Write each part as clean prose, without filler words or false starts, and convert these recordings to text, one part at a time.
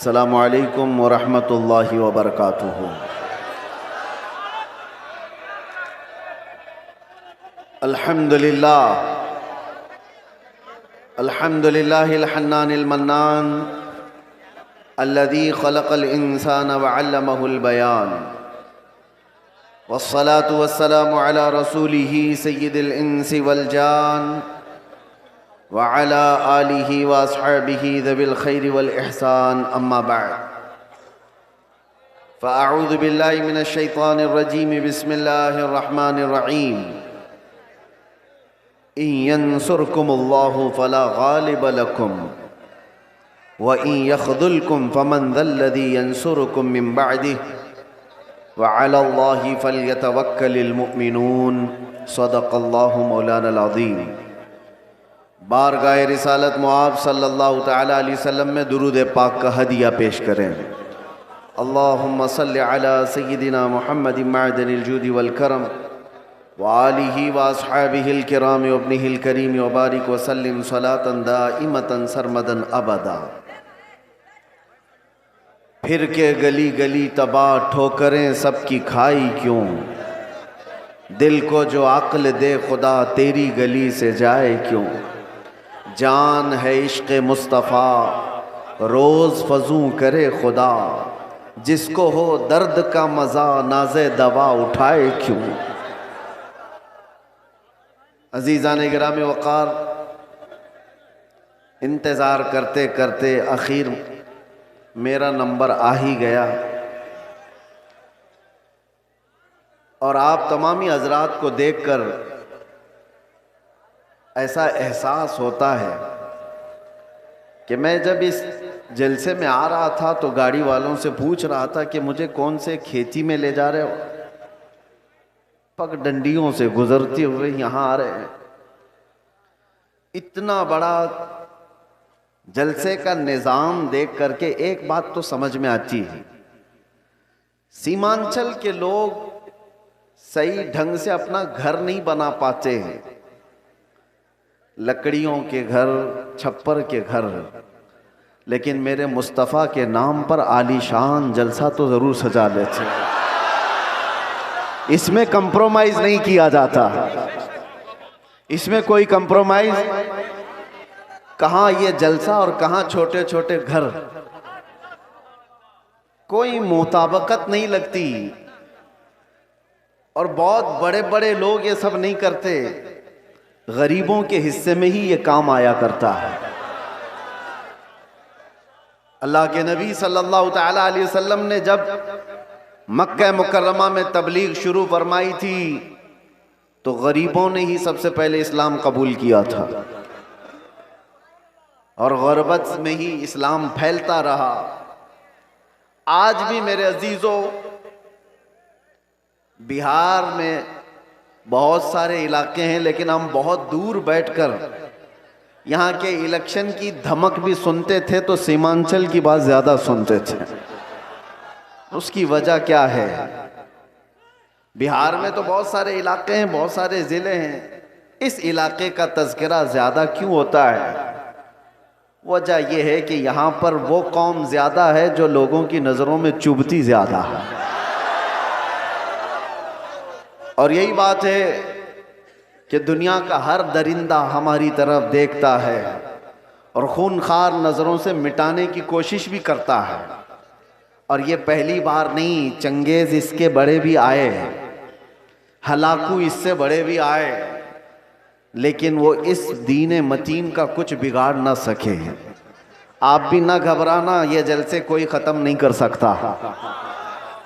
अस्सलामु अलैकुम वरहमतुल्लाहि वबरकातुहू। अल्हम्दुलिल्लाह अल्हम्दुलिल्लाहिल हन्नानिल मन्नान अल्लज़ी खलक़ल इंसान व अल्लमहुल बयान वस्सलातु वस्सलामु अला रसूलिही सय्यिदिल इंसी वल जान व अला आलिही व अस्हाबिही ज़विल खैरि वल इहसान अम्मा बअद फ़अऊज़ु बिल्लाहि मिनश शैतानिर रजीम बिस्मिल्लाहिर रहमानिर रहीम इन यंसुरकुमुल्लाहु फला गालिब लकुम व इन यख़ज़ुलकुम फमन ज़ल्लज़ी यंसुरुकुम मिन बअदिही व अलल्लाहि फल्यतवक्कलिल मुमिनून। सदक़ल्लाहु मौलानल अज़ीम। बारगाह रिसालत मुआब सल्लल्लाहु तआला अलैहि वसल्लम में दुरूद पाक का हदिया पेश करें। अल्लाहुम्मा सल्लि अला सय्यिदिना मुहम्मदिन मअदनिल जूदि वल करम व आलिही व अस्हाबिहिल किराम व इब्निहिल करीम व बारिक व सल्लिम सलातन दाइमतन सरमदन अबदा। फिर के गली गली तबाह ठोकरें सबकी खाई क्यों, दिल को जो अक्ल दे खुदा तेरी गली से जाए क्यों। जान है इश्क़ मुस्तफ़ा रोज़ फजू करे खुदा, जिसको हो दर्द का मज़ा नाज़े दवा उठाए क्यों। अज़ीज़ान गिरामी वक़ार, इंतज़ार करते करते आखिर मेरा नंबर आ ही गया और आप तमामी हज़रात को देखकर ऐसा एहसास होता है कि मैं जब इस जलसे में आ रहा था तो गाड़ी वालों से पूछ रहा था कि मुझे कौन से खेती में ले जा रहे हो। पगडंडियों से गुजरते हुए यहाँ आ रहे हैं। इतना बड़ा जलसे का निज़ाम देख करके एक बात तो समझ में आती है, सीमांचल के लोग सही ढंग से अपना घर नहीं बना पाते हैं। लकड़ियों के घर, छप्पर के घर, लेकिन मेरे मुस्तफ़ा के नाम पर आलीशान जलसा तो ज़रूर सजा लेते हैं। इसमें कंप्रोमाइज़ नहीं किया जाता, इसमें कोई कंप्रोमाइज़, कहाँ ये जलसा और कहाँ छोटे छोटे घर, कोई मुताबकत नहीं लगती। और बहुत बड़े बड़े लोग ये सब नहीं करते, गरीबों के हिस्से में ही ये काम आया करता है। अल्लाह के नबी सल्लल्लाहु तआला अलैहि वसल्लम ने जब मक्का मुकर्रमा में तबलीग शुरू फरमाई थी तो गरीबों ने ही सबसे पहले इस्लाम कबूल किया था और गुरबत में ही इस्लाम फैलता रहा। आज भी मेरे अजीजों, बिहार में बहुत सारे इलाके हैं, लेकिन हम बहुत दूर बैठकर यहाँ के इलेक्शन की धमक भी सुनते थे तो सीमांचल की बात ज़्यादा सुनते थे। उसकी वजह क्या है? बिहार में तो बहुत सारे इलाके हैं, बहुत सारे ज़िले हैं, इस इलाके का तज़किरा ज़्यादा क्यों होता है? वजह यह है कि यहाँ पर वो कौम ज़्यादा है जो लोगों की नज़रों में चुभती ज़्यादा है। और यही बात है कि दुनिया का हर दरिंदा हमारी तरफ देखता है और खूनखार नज़रों से मिटाने की कोशिश भी करता है। और ये पहली बार नहीं, चंगेज़ इसके बड़े भी आए, हलाकू इससे बड़े भी आए, लेकिन वो इस दीन मतीन का कुछ बिगाड़ ना सके। आप भी ना घबराना, ये जलसे कोई ख़त्म नहीं कर सकता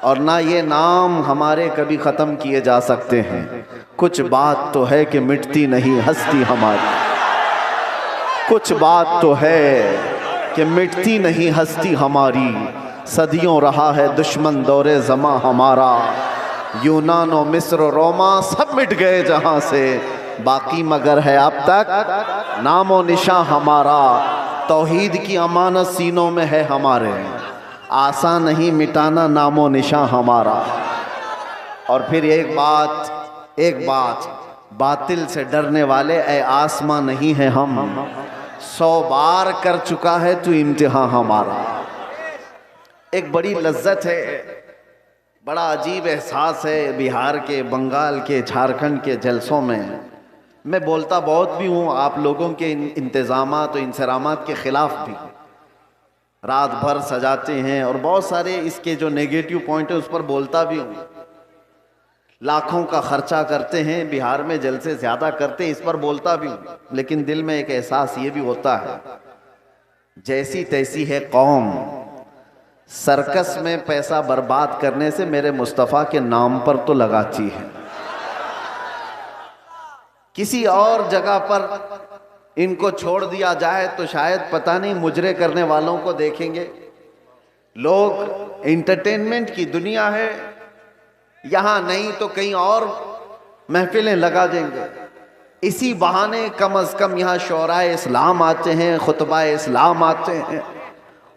और ना ये नाम हमारे कभी ख़त्म किए जा सकते हैं। कुछ बात तो है कि मिटती नहीं हस्ती हमारी, कुछ बात तो है कि मिटती नहीं हस्ती हमारी। सदियों रहा है दुश्मन दौरे ज़मा हमारा, यूनान और मिस्र और रोमा सब मिट गए जहाँ से, बाकी मगर है अब तक नामो निशा हमारा। तौहीद की अमानत सीनों में है हमारे, आसान नहीं मिटाना नामो निशा हमारा। और फिर एक बात, बातिल से डरने वाले ए आसमां नहीं है हम, 100 बार कर चुका है तू इम्तिहान हमारा। एक बड़ी लज्जत है, बड़ा अजीब एहसास है बिहार के, बंगाल के, झारखंड के जलसों में। मैं बोलता बहुत भी हूँ, आप लोगों के इंतज़ामात और इंसरामात के ख़िलाफ़ भी। रात भर सजाते हैं और बहुत सारे इसके जो नेगेटिव पॉइंट है उस पर बोलता भी हूँ। लाखों का खर्चा करते हैं, बिहार में जलसे ज़्यादा करते हैं, इस पर बोलता भी हूँ। लेकिन दिल में एक एहसास ये भी होता है, जैसी तैसी है कौम, सर्कस में पैसा बर्बाद करने से मेरे मुस्तफ़ा के नाम पर तो लगाती है। किसी और जगह पर इनको छोड़ दिया जाए तो शायद पता नहीं मुजरे करने वालों को देखेंगे लोग। एंटरटेनमेंट की दुनिया है, यहाँ नहीं तो कहीं और महफिलें लगा देंगे। इसी बहाने कम अज़ कम यहाँ शोराए इस्लाम आते हैं, खुतबाए इस्लाम आते हैं,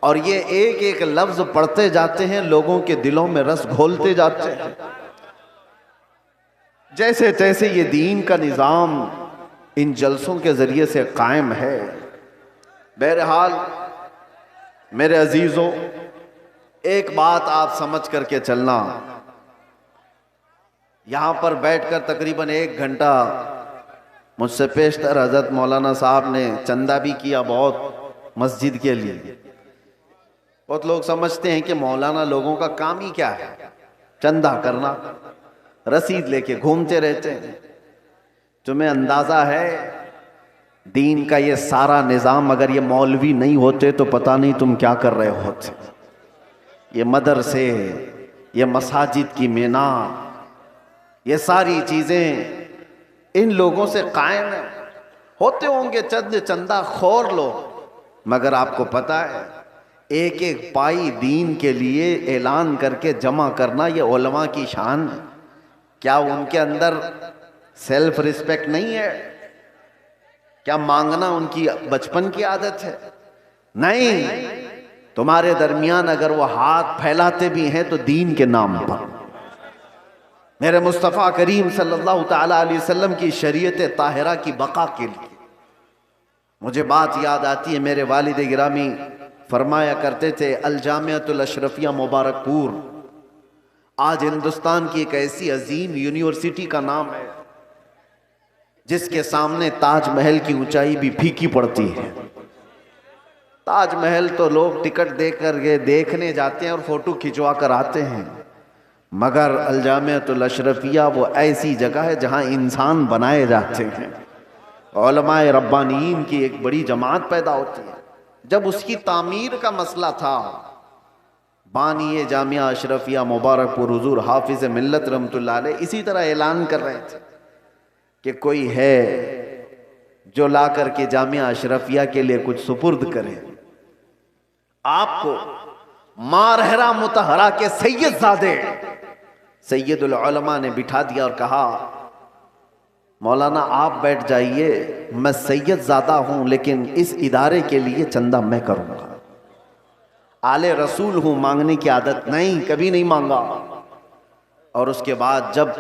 और ये एक एक लफ्ज़ पढ़ते जाते हैं, लोगों के दिलों में रस घोलते जाते हैं। जैसे तैसे ये दीन का निज़ाम इन जलसों के ज़रिए से कायम है। बहरहाल मेरे अजीज़ों, एक बात आप समझ करके चलना, यहाँ पर बैठकर तकरीबन 1 घंटा मुझसे पेशतर हज़रत मौलाना साहब ने चंदा भी किया बहुत मस्जिद के लिए। बहुत लोग समझते हैं कि मौलाना लोगों का काम ही क्या है, चंदा करना, रसीद लेके घूमते रहते हैं। तुम्हें अंदाज़ा है दीन का ये सारा निज़ाम अगर ये मौलवी नहीं होते तो पता नहीं तुम क्या कर रहे होते। ये मदरसे, ये मसाजिद की मीनार, ये सारी चीज़ें इन लोगों से कायम है। होते होंगे चंद चंदा खोर लोग, मगर आपको पता है एक एक पाई दीन के लिए ऐलान करके जमा करना ये उलमा की शान है। क्या उनके अंदर सेल्फ रिस्पेक्ट नहीं है? क्या मांगना उनकी बचपन की आदत है? नहीं, तुम्हारे दरमियान अगर वो हाथ फैलाते भी हैं तो दीन के नाम पर। मेरे मुस्तफ़ा करीम सल्लल्लाहु ताला अलैहि वसल्लम की शरीयत ताहिरा की बका के लिए मुझे बात याद आती है। मेरे वालिद गिरामी फरमाया करते थे, अल जामिअतुल अशरफिया मुबारकपुर आज हिंदुस्तान की एक ऐसी अजीम यूनिवर्सिटी का नाम है जिसके सामने ताजमहल की ऊंचाई भी फीकी पड़ती है। ताजमहल तो लोग टिकट देकर के देखने जाते हैं और फोटो खिंचवा कर आते हैं, मगर अल जामिअतुल अशरफिया वो ऐसी जगह है जहां इंसान बनाए जाते हैं। उलमाए रब्बानीन की एक बड़ी जमात पैदा होती है। जब उसकी तामीर का मसला था, बानी जामिया अशरफिया मुबारकपुर हुजूर हाफिज मिल्लत रहमतुल्लाह अलैह इसी तरह ऐलान कर रहे थे कि कोई है जो ला करके जामिया अशरफिया के लिए कुछ सुपुर्द करे। आपको मारहरा मुतहरा के सैयदजादे सैयदुल उलमा ने बिठा दिया और कहा, मौलाना आप बैठ जाइए, मैं सैयदजादा हूं लेकिन इस इदारे के लिए चंदा मैं करूंगा। आले रसूल हूं, मांगने की आदत नहीं, कभी नहीं मांगा। और उसके बाद जब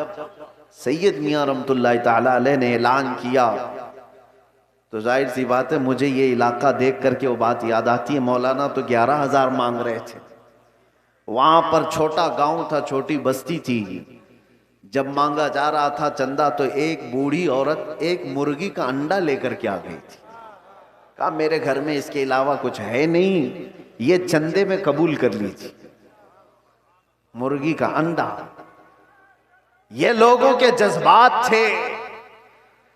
सैयद मियां रहमतुल्लाह ताला अलैह ने ऐलान किया तो जाहिर सी बात है मुझे ये इलाका देख करके वो बात याद आती है। मौलाना तो 11,000 मांग रहे थे। वहां पर छोटा गांव था, छोटी बस्ती थी। जब मांगा जा रहा था चंदा तो एक बूढ़ी औरत एक मुर्गी का अंडा लेकर के आ गई थी। कहा मेरे घर में इसके अलावा कुछ है नहीं, ये चंदे में कबूल कर लीजिए। मुर्गी का अंडा, ये लोगों के जज्बात थे।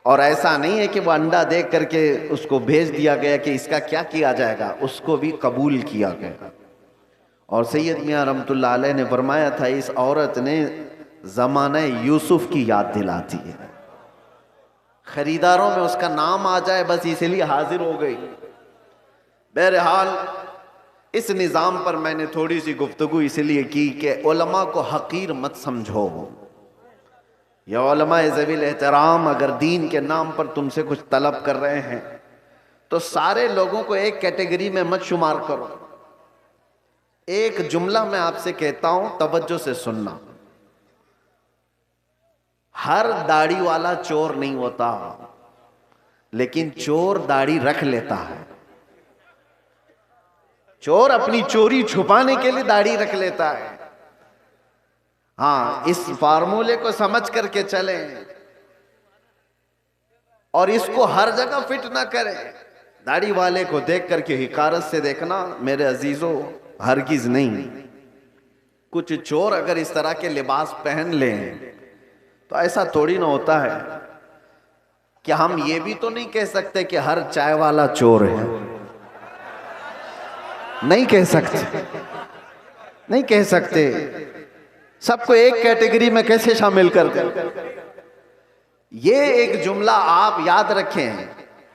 और ऐसा नहीं है कि वो अंडा देख करके उसको भेज दिया गया कि इसका क्या किया जाएगा, उसको भी कबूल किया गया। और सैयद मियां रहमतुल्लाह अलैह ने फरमाया था, इस औरत ने ज़माने यूसुफ की याद दिलाती है। खरीदारों में उसका नाम आ जाए बस इसलिए हाजिर हो गई। बहरहाल इस निज़ाम पर मैंने थोड़ी सी गुफ्तगू इसलिए की कि उलमा को हकीर मत समझो। या उलमा ज़वील एहतराम अगर दीन के नाम पर तुमसे कुछ तलब कर रहे हैं तो सारे लोगों को एक कैटेगरी में मत शुमार करो। एक जुमला मैं आपसे कहता हूं, तवज्जो से सुनना। हर दाढ़ी वाला चोर नहीं होता, लेकिन चोर दाढ़ी रख लेता है। चोर अपनी चोरी छुपाने के लिए दाढ़ी रख लेता है। हाँ, इस फार्मूले को समझ करके चलें और इसको हर जगह फिट ना करें। दाढ़ी वाले को देख करके हिकारत से देखना मेरे अजीजों, हरगिज नहीं। कुछ चोर अगर इस तरह के लिबास पहन लें तो ऐसा थोड़ी ना होता है कि हम ये भी तो नहीं कह सकते कि हर चाय वाला चोर है। नहीं कह सकते, नहीं कह सकते। सबको एक कैटेगरी में कैसे शामिल कर दें? ये एक जुमला आप याद रखें,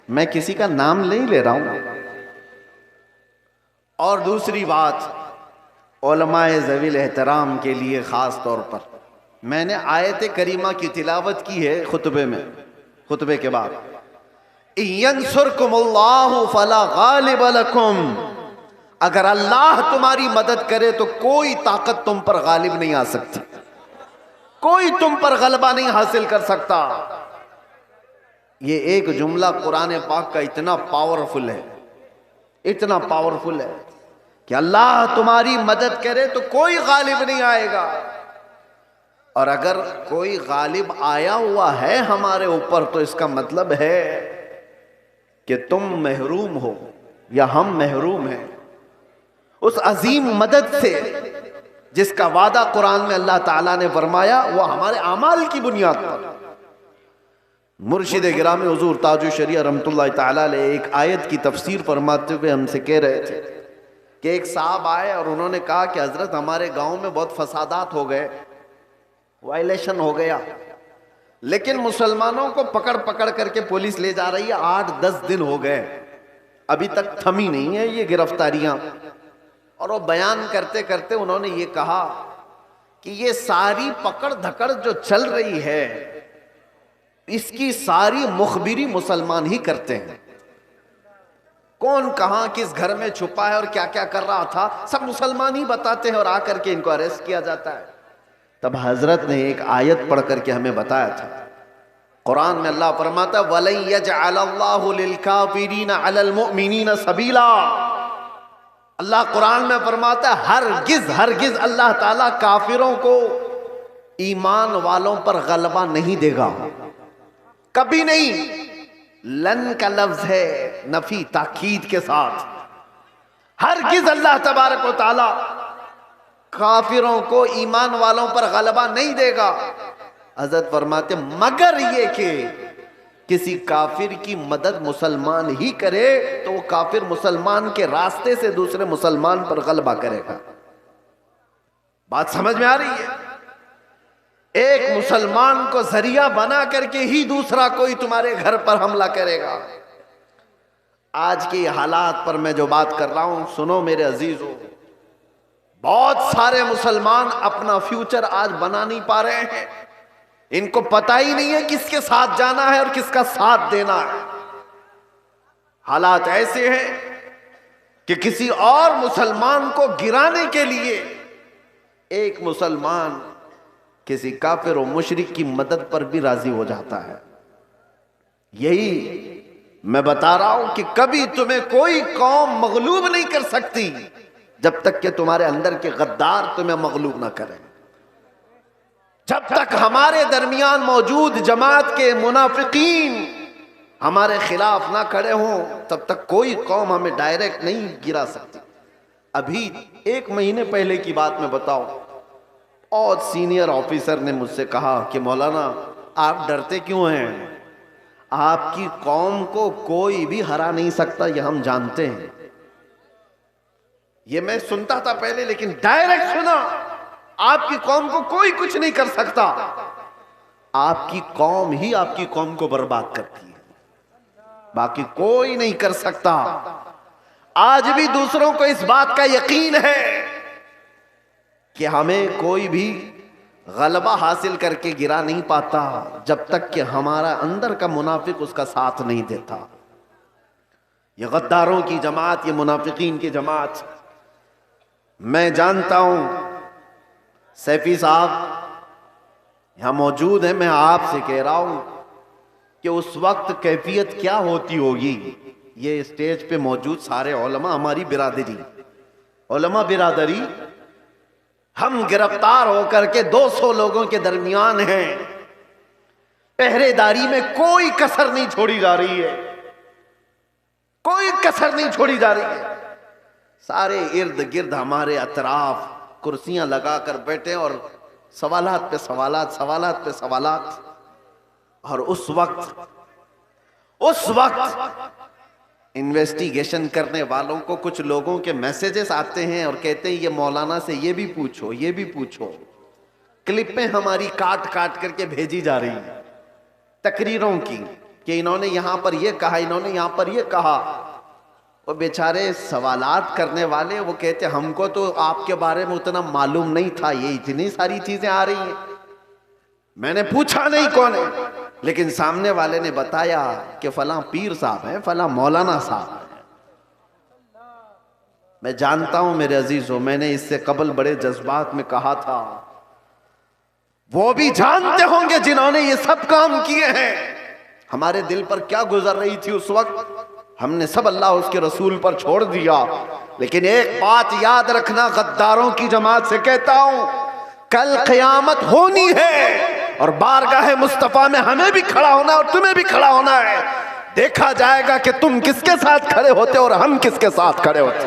मैं किसी का नाम नहीं ले रहा हूं। और दूसरी बात, उलमाए ज़वील एहतराम के लिए खास तौर पर मैंने आयत करीमा की तिलावत की है खुतबे में, खुतबे के बाद, यंसुरकुमुल्लाहु फला गालिब लकुम, अगर अल्लाह तुम्हारी मदद करे तो कोई ताकत तुम पर गालिब नहीं आ सकती, कोई तुम पर गलबा नहीं हासिल कर सकता। ये एक जुमला कुरान पाक का इतना पावरफुल है, इतना पावरफुल है कि अल्लाह तुम्हारी मदद करे तो कोई गालिब नहीं आएगा। और अगर कोई गालिब आया हुआ है हमारे ऊपर तो इसका मतलब है कि तुम महरूम हो या हम महरूम हैं उस अजीम मदद से जिसका वादा कुरान में अल्लाह ताला ने फरमाया, वो हमारे अमाल की बुनियाद पर। मुर्शिद गिरामी हुजूर ताजुल शरिया रहमतुल्लाह ताला अलैह एक आयत की तफसीर फरमाते हुए हमसे कह रहे थे कि एक साहब आए और उन्होंने कहा कि हजरत हमारे गांव में बहुत फसादात हो गए, वायलेशन हो गया, लेकिन मुसलमानों को पकड़ पकड़ करके पुलिस ले जा रही है, 8-10 दिन हो गए, अभी तक थमी नहीं है ये गिरफ्तारियां। और वो बयान करते करते उन्होंने ये कहा कि ये सारी पकड़ धकड़ जो चल रही है इसकी सारी मुखबिरी मुसलमान ही करते हैं। कौन कहां किस घर में छुपा है और क्या क्या कर रहा था सब मुसलमान ही बताते हैं और आकर के इनको अरेस्ट किया जाता है। तब हजरत ने एक आयत पढ़ करके हमें बताया था, कुरान में अल्लाह फरमाता वलन यजअलल्लाहु लिलकाफिरीना अलल मुमिनीना सबीला। अल्लाह कुरान में फरमाता है हरगिज हरगिज अल्लाह ताला काफिरों को ईमान वालों पर गलबा नहीं देगा, कभी नहीं। लन का लफ्ज है नफी ताकीद के साथ, हरगिज अल्लाह तबारक व ताला काफिरों को ईमान वालों पर गलबा नहीं देगा। हजरत फरमाते मगर ये कि किसी काफिर की मदद मुसलमान ही करे तो वो काफिर मुसलमान के रास्ते से दूसरे मुसलमान पर गलबा करेगा। बात समझ में आ रही है? एक मुसलमान को जरिया बना करके ही दूसरा कोई तुम्हारे घर पर हमला करेगा। आज के हालात पर मैं जो बात कर रहा हूं सुनो मेरे अजीजों, बहुत सारे मुसलमान अपना फ्यूचर आज बना नहीं पा रहे हैं, इनको पता ही नहीं है किसके साथ जाना है और किसका साथ देना है। हालात ऐसे हैं कि किसी और मुसलमान को गिराने के लिए एक मुसलमान किसी काफिर और मुशरिक की मदद पर भी राजी हो जाता है। यही मैं बता रहा हूं कि कभी तुम्हें कोई कौम मगलूब नहीं कर सकती जब तक कि तुम्हारे अंदर के गद्दार तुम्हें मगलूब ना करें। जब तक हमारे दरमियान मौजूद जमात के मुनाफिकीन हमारे खिलाफ ना खड़े हों तब तक कोई कौम हमें डायरेक्ट नहीं गिरा सकती। अभी 1 महीने पहले की बात मैं बताऊं, और सीनियर ऑफिसर ने मुझसे कहा कि मौलाना आप डरते क्यों हैं, आपकी कौम को कोई भी हरा नहीं सकता, ये हम जानते हैं। ये मैं सुनता था पहले, लेकिन डायरेक्ट सुना आपकी कौम को कोई कुछ नहीं कर सकता, आपकी कौम ही आपकी कौम को बर्बाद करती है, बाकी कोई नहीं कर सकता। आज भी दूसरों को इस बात का यकीन है कि हमें कोई भी गलबा हासिल करके गिरा नहीं पाता जब तक कि हमारा अंदर का मुनाफिक उसका साथ नहीं देता। ये गद्दारों की जमात, ये मुनाफिकीन की जमात, मैं जानता हूं सैफी साहब यहां मौजूद है, मैं आपसे कह रहा हूं कि उस वक्त कैफियत क्या होती होगी। ये स्टेज पे मौजूद सारे उलमा, हमारी बिरादरी, उलमा बिरादरी, हम गिरफ्तार होकर के 200 लोगों के दरमियान हैं। पहरेदारी में कोई कसर नहीं छोड़ी जा रही है, कोई कसर नहीं छोड़ी जा रही है। सारे इर्द गिर्द हमारे अतराफ कुर्सियां लगाकर बैठे और सवालात पे सवालात, सवालात पे सवालात। और उस वक्त इन्वेस्टिगेशन करने वालों को कुछ लोगों के मैसेजेस आते हैं और कहते हैं ये मौलाना से ये भी पूछो, ये भी पूछो। क्लिपें हमारी काट काट करके भेजी जा रही हैं तकरीरों की कि इन्होंने यहां पर ये कहा, इन्होंने यहां पर ये कहा। वो बेचारे सवालात करने वाले वो कहते हमको तो आपके बारे में उतना मालूम नहीं था, ये इतनी सारी चीजें आ रही हैं, मैंने पूछा नहीं कौन है, लेकिन सामने वाले ने बताया कि फलां पीर साहब हैं, फलां मौलाना साहब हैं। मैं जानता हूं मेरे अजीजों, मैंने इससे कबल बड़े जज्बात में कहा था, वो भी जानते होंगे जिन्होंने ये सब काम किए हैं। हमारे दिल पर क्या गुजर रही थी उस वक्त, हमने सब अल्लाह उसके रसूल पर छोड़ दिया। लेकिन एक बात याद रखना, गद्दारों की जमात से कहता हूं, कल क़यामत होनी है और बारगाह मुस्तफा में हमें भी खड़ा होना है और तुम्हें भी खड़ा होना है। देखा जाएगा कि तुम किसके साथ खड़े होते और हम किसके साथ खड़े होते,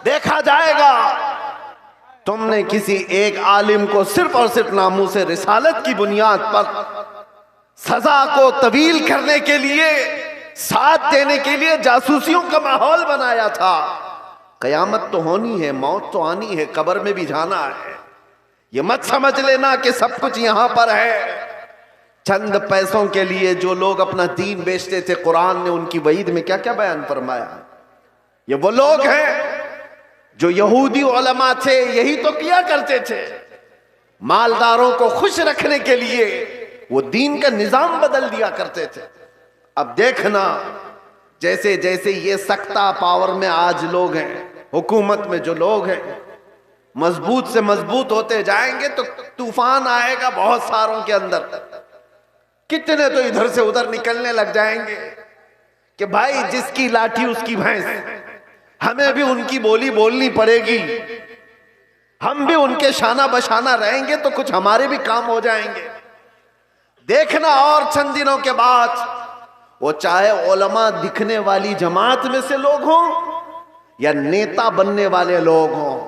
देखा जाएगा। तुमने किसी एक आलिम को सिर्फ और सिर्फ नामूस रिसालत की बुनियाद पर सजा को तवील करने के लिए, साथ देने के लिए जासूसियों का माहौल बनाया था। कयामत तो होनी है, मौत तो आनी है, कब्र में भी जाना है। ये मत समझ लेना कि सब कुछ यहां पर है। चंद पैसों के लिए जो लोग अपना दीन बेचते थे, कुरान ने उनकी वईद में क्या क्या बयान फरमाया। ये वो लोग हैं जो यहूदी उलमा थे, यही तो किया करते थे। मालदारों को खुश रखने के लिए वो दीन का निजाम बदल दिया करते थे। अब देखना, जैसे जैसे ये सख्ता पावर में आज लोग हैं, हुकूमत में जो लोग हैं, मजबूत से मजबूत होते जाएंगे तो तूफान आएगा बहुत सारों के अंदर। कितने तो इधर से उधर निकलने लग जाएंगे कि भाई जिसकी लाठी उसकी भैंस, हमें भी उनकी बोली बोलनी पड़ेगी, हम भी उनके शाना बशाना रहेंगे तो कुछ हमारे भी काम हो जाएंगे। देखना और चंद दिनों के बाद वो चाहे उलमा दिखने वाली जमात में से लोग हों या नेता बनने वाले लोग हों,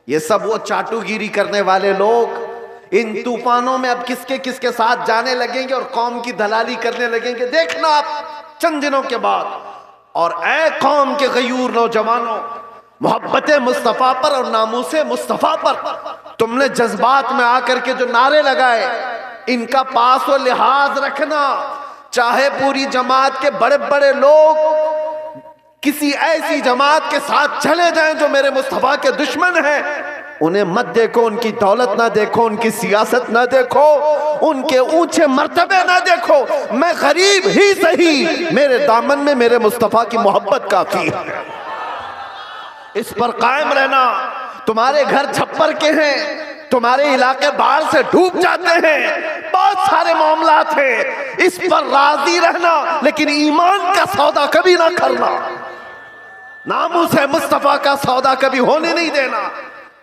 ये सब वो चाटुगिरी करने वाले लोग इन तूफानों में अब किसके किसके साथ जाने लगेंगे और कौम की दलाली करने लगेंगे। देखना आप चंद दिनों के बाद। और ऐ कौम के गयूर नौजवानों, मोहब्बत मुस्तफ़ा पर और नामूसे मुस्तफ़ा पर तुमने जज्बात में आकर के जो नारे लगाए, इनका पास व लिहाज रखना। चाहे पूरी जमात के बड़े बड़े लोग किसी ऐसी जमात के साथ चले जाएं जो मेरे मुस्तफ़ा के दुश्मन हैं, उन्हें मत देखो, उनकी दौलत ना देखो, उनकी सियासत ना देखो, उनके ऊंचे मर्तबे ना देखो। मैं गरीब ही सही, मेरे दामन में मेरे मुस्तफ़ा की मोहब्बत काफी है। इस पर कायम रहना। तुम्हारे घर छप्पर के हैं, तुम्हारे इलाके बाढ़ से डूब जाते हैं, बहुत सारे मामलात हैं, इस पर राजी रहना, लेकिन ईमान का सौदा कभी ना करना, नामूस है मुस्तफ़ा का सौदा कभी होने नहीं देना।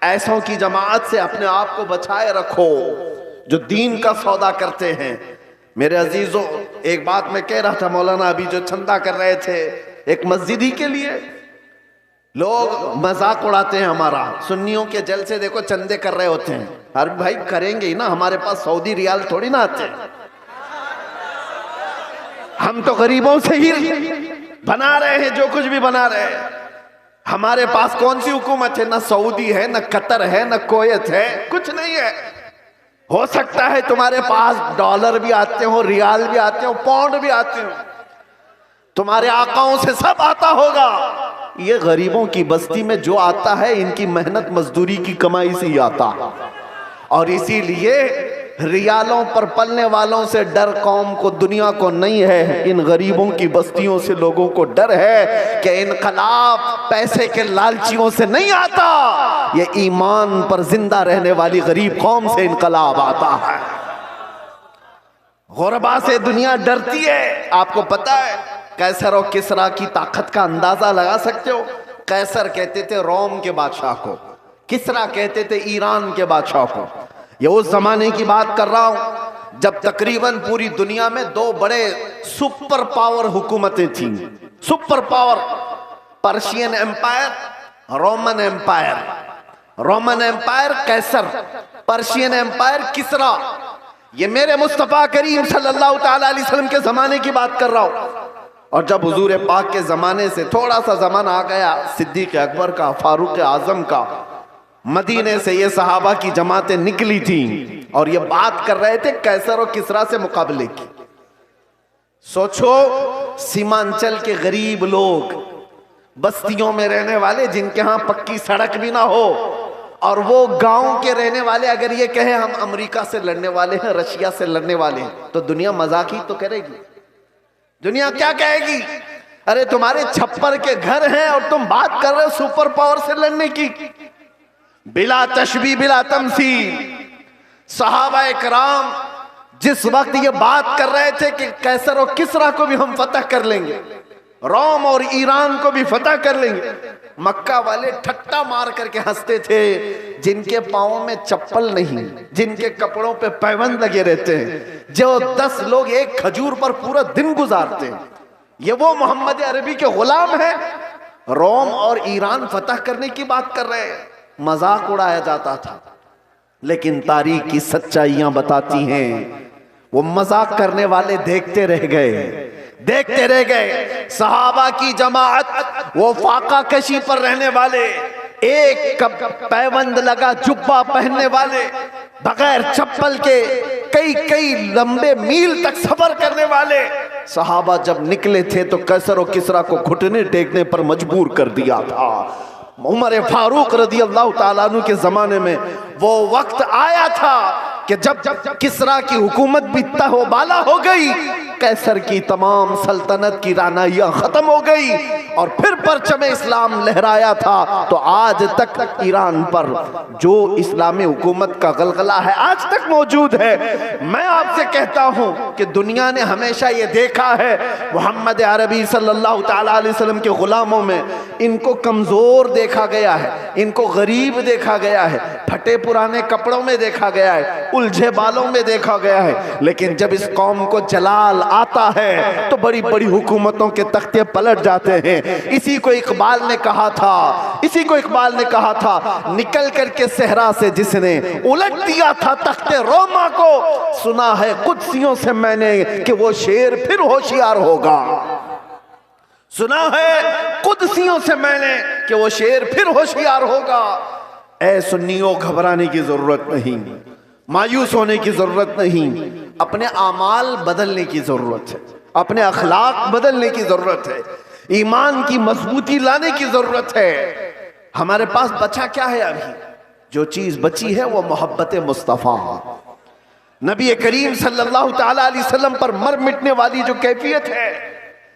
ऐसों की जमात से अपने आप को बचाए रखो जो दीन का सौदा करते हैं। मेरे अजीजों, एक बात मैं कह रहा था, मौलाना अभी जो चंदा कर रहे थे एक मस्जिद ही के लिए, लोग मजाक उड़ाते हैं हमारा। सुन्नियों के जलसे देखो चंदे कर रहे होते हैं, अरे भाई करेंगे ही ना, हमारे पास सऊदी रियाल थोड़ी ना आते, हम तो गरीबों से ही बना रहे हैं जो कुछ भी बना रहे हैं। हमारे पास कौन सी हुकूमत है, ना सऊदी है, ना कतर है, ना कुवैत है, कुछ नहीं है। हो सकता है तुम्हारे पास डॉलर भी आते हो, रियाल भी आते हो, पाउंड भी आते हो, तुम्हारे आकाओं से सब आता होगा। ये गरीबों की बस्ती में जो आता है इनकी मेहनत मजदूरी की कमाई से ही आता, और इसीलिए रियालों पर पलने वालों से डर कौम को, दुनिया को नहीं है, इन गरीबों की बस्तियों से लोगों को डर है कि इनकलाब पैसे के लालचियों से नहीं आता, ये ईमान पर जिंदा रहने वाली गरीब कौम से इनकलाब आता है। गुरबा से दुनिया डरती है। आपको पता है कैसर और किसरा की ताकत का अंदाजा लगा सकते हो? कैसर कहते थे रोम के बादशाह को, किसरा कहते थे ईरान के बादशाह को। ये उस जमाने की बात कर रहा हूं जब तकरीबन पूरी दुनिया में दो बड़े सुपर पावर हुकूमतें थीं। Super power, Persian empire, Roman empire. Roman empire कैसर, पर्शियन एम्पायर किसरा। ये मेरे मुस्तफा करीम सल्लल्लाहु ताला अलैहि वसल्लम के जमाने की बात कर रहा हूं। और जब हुजूर पाक के जमाने से थोड़ा सा जमाना आ गया सिद्दीक अकबर का, फारूक आजम का, मदीने से ये सहाबा की जमातें निकली थी और ये बात कर रहे थे कैसर और किसरा से मुकाबले की। सोचो, सीमांचल के गरीब लोग, बस्तियों में रहने वाले जिनके यहां पक्की सड़क भी ना हो, और वो गांव के रहने वाले अगर ये कहे हम अमेरिका से लड़ने वाले हैं, रशिया से लड़ने वाले हैं, तो दुनिया मजाक ही तो करेगी। दुनिया क्या कहेगी? अरे तुम्हारे छप्पर के घर हैं और तुम बात कर रहे हो सुपर पावर से लड़ने की। बिला तशबी बिला तमसील सहाबा इकराम जिस वक्त ये बात कर रहे थे कि कैसर और किसरा को भी हम फतह कर लेंगे, रोम और ईरान को भी फतह कर लेंगे, मक्का वाले ठट्टा मार करके हंसते थे। जिनके पाँव में चप्पल नहीं, जिनके कपड़ों पे पैबंद लगे रहते हैं, जो 10 लोग एक खजूर पर पूरा दिन गुजारते हैं, ये वो मोहम्मद अरबी के गुलाम है। रोम और ईरान फतह करने की बात कर रहे हैं। मजाक उड़ाया जाता था, लेकिन तारीख की सच्चाइयां बताती हैं वो मजाक करने वाले देखते रह गए, देखते रह गए। सहाबा की जमाअत, वो फाका कशी पर रहने वाले, एक पैबंद लगा जुब्बा पहनने वाले, बगैर चप्पल के कई कई लंबे मील तक सफर करने वाले सहाबा जब निकले थे तो कैसर और किसरा को घुटने टेकने पर मजबूर कर दिया था। उमर फारूक रदी अल्लाह ताला अन्हु के जमाने में वो वक्त आया था कि जब किसरा की हुकूमत भी तहोबाला हो गई, कैसर की तमाम सल्तनत की रानाइयां खत्म हो गई और फिर परचम इस्लाम लहराया था। तो आज तक ईरान पर जो इस्लामी हुकूमत का गलगला है आज तक मौजूद है। मैं आपसे कहता हूं कि दुनिया ने हमेशा ये देखा है मोहम्मद अरबी सल्लल्लाहु ताला अलैहि वसल्लम के गुलामों में इनको कमजोर देखा गया है, इनको गरीब देखा गया है, फटे पुराने कपड़ों में देखा गया है, उलझे बालों में देखा गया है। लेकिन जब इस कौम को जलाल आता है तो बड़ी बड़ी हुकूमतों के तख्ते पलट जाते हैं। इसी को इकबाल ने कहा था, इसी को इकबाल ने कहा था, निकल करके सहरा से जिसने उलट दिया था तख्ते रोमा को, सुना है कुदसियों से मैंने कि वो शेर फिर होशियार होगा। सुना है कुदसियों से मैंने कि वो शेर फिर होशियार होगा। ऐ सुन्नियों, घबराने की जरूरत नहीं, मायूस होने की जरूरत नहीं, अपने आमाल बदलने की जरूरत है, अपने अखलाक बदलने की जरूरत है, ईमान की मजबूती लाने की जरूरत है। हमारे पास बचा क्या है? अभी जो चीज बची है वो मोहब्बत मुस्तफा, नबी करीम सल्लल्लाहु ताला अलैहि वसल्लम पर मर मिटने वाली जो कैफियत है,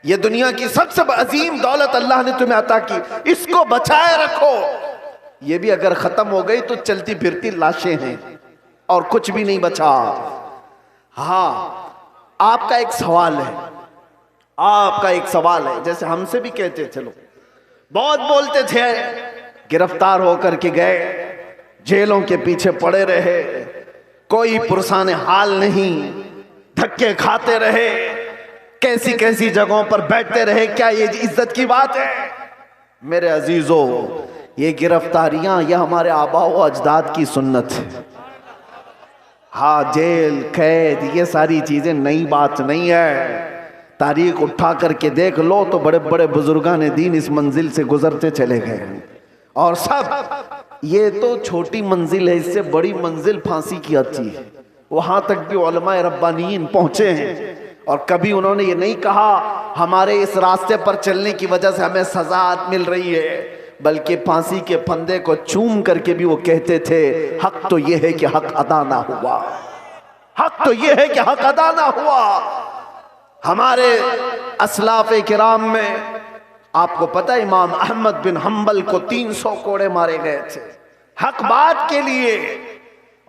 ये दुनिया की सबसे अजीम दौलत अल्लाह ने तुम्हें अता की, इसको बचाए रखो। ये भी अगर खत्म हो गई तो चलती फिरती लाशें हैं और कुछ भी नहीं बचा। हाँ, आपका एक सवाल है, आपका एक सवाल है। जैसे हमसे भी कहते थे लोग, बहुत बोलते थे, गिरफ्तार होकर के गए, जेलों के पीछे पड़े रहे, कोई पुरसाने हाल नहीं, धक्के खाते रहे, कैसी कैसी जगहों पर बैठते रहे। क्या ये इज्जत की बात है? मेरे अजीजों, ये गिरफ्तारियां यह हमारे आबा व अजदाद की सुन्नत है। हाँ, जेल कैद ये सारी चीजें नई बात नहीं है। तारीख उठा करके देख लो तो बड़े बड़े बुजुर्गान दीन इस मंजिल से गुजरते चले गए हैं और सब ये तो छोटी मंजिल है, इससे बड़ी मंजिल फांसी की आती है। वहां तक भी उलमाए रब्बानीन पहुंचे हैं और कभी उन्होंने ये नहीं कहा हमारे इस रास्ते पर चलने की वजह से हमें सजा मिल रही है, बल्कि फांसी के फंदे को चूम करके भी वो कहते थे हक तो ये है कि हक अदा ना हुआ, हक तो ये है कि हक अदा ना हुआ। हमारे असलाफ किराम में आपको पता है इमाम अहमद बिन हम्बल को 300 कोड़े मारे गए थे हक बात के लिए।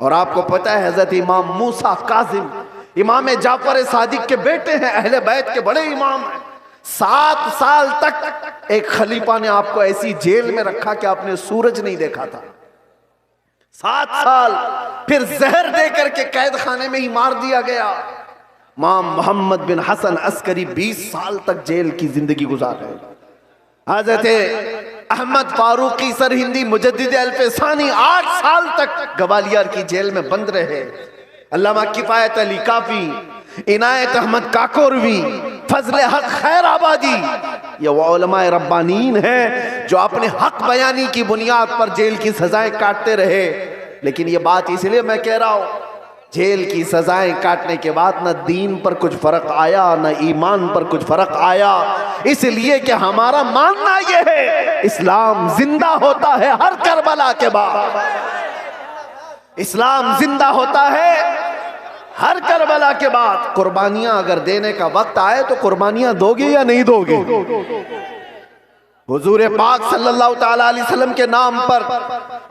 और आपको पता है हजरत इमाम मूसा काजिम इमाम जाफर सादिक के बेटे हैं, अहले बैत के बड़े इमाम हैं, 7 साल तक एक खलीफा ने आपको ऐसी जेल में रखा कि आपने सूरज नहीं देखा था। 7 साल फिर जहर दे करके कैद खाने में ही मार दिया गया। इमाम मोहम्मद बिन हसन अस्करी 20 साल तक जेल की जिंदगी गुजार रहे। हजरत अहमद फारूकी सरहिंदी मुजद्दिद अल्फसानी 8 साल तक ग्वालियर की जेल में बंद रहे। अल्लामा किफायत अली काफी, इनायत अहमद काकोरवी, फजले हक खैराबादी, ये वो उलमाए रब्बानीन हैं जो अपने हक बयानी की बुनियाद पर जेल की सजाएं काटते रहे। लेकिन ये बात इसलिए मैं कह रहा हूं, जेल की सजाएं काटने के बाद न दीन पर कुछ फर्क आया, न ईमान पर कुछ फर्क आया, इसलिए कि हमारा मानना यह है इस्लाम जिंदा होता है हर करबला के बाद। इस्लाम जिंदा होता है हर करबला के बाद। कुर्बानियां अगर देने का वक्त आए तो कुर्बानियां दोगे या नहीं दोगे? हुजूर पाक सल्लल्लाहु ताला अलैहि वसल्लम के नाम पर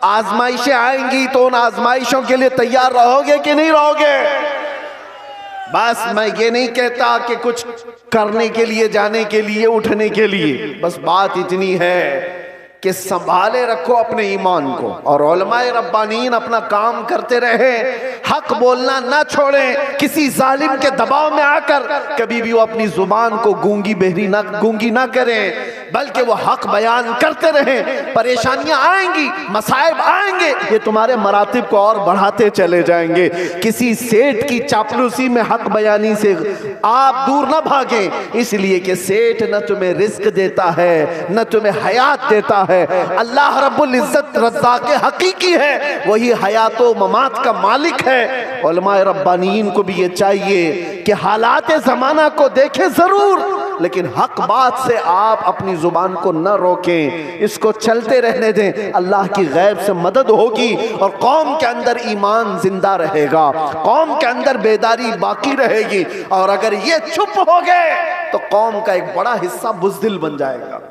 आजमाइशें आएंगी तो उन आजमाइशों के लिए तैयार रहोगे कि नहीं रहोगे? बस मैं ये नहीं कहता कि कुछ करने के लिए, जाने के लिए, उठने के लिए, बस बात इतनी है कि संभाले रखो अपने ईमान को और उलमाए रब्बानीन अपना काम करते रहे, हक बोलना ना छोड़ें। किसी जालिम के दबाव में आकर कभी भी वो अपनी जुबान को गूंगी ना करें, बल्कि वो हक बयान करते रहें। परेशानियां आएंगी, मसाइब आएंगे, ये तुम्हारे मरातिब को और बढ़ाते चले जाएंगे। किसी सेठ की चापलूसी में हक बयानी से आप दूर ना भागें, इसलिए कि सेठ न तुम्हें रिस्क देता है न तुम्हें हयात देता है। अल्लाह रब्बुल इज्जत रज़्ज़ाक़ हकीकी है, वही हयात व ममात का मालिक है। उलमाए रब्बानीन को भी ये चाहिए कि हालात ज़माना को देखें जरूर, लेकिन हक बात से आप अपनी जुबान को न रोकें, इसको चलते रहने दें। अल्लाह की गैब से मदद होगी और कौम के अंदर ईमान जिंदा रहेगा, कौम के अंदर बेदारी बाकी रहेगी। और अगर ये चुप हो गए तो कौम का एक बड़ा हिस्सा बुज़दिल बन जाएगा,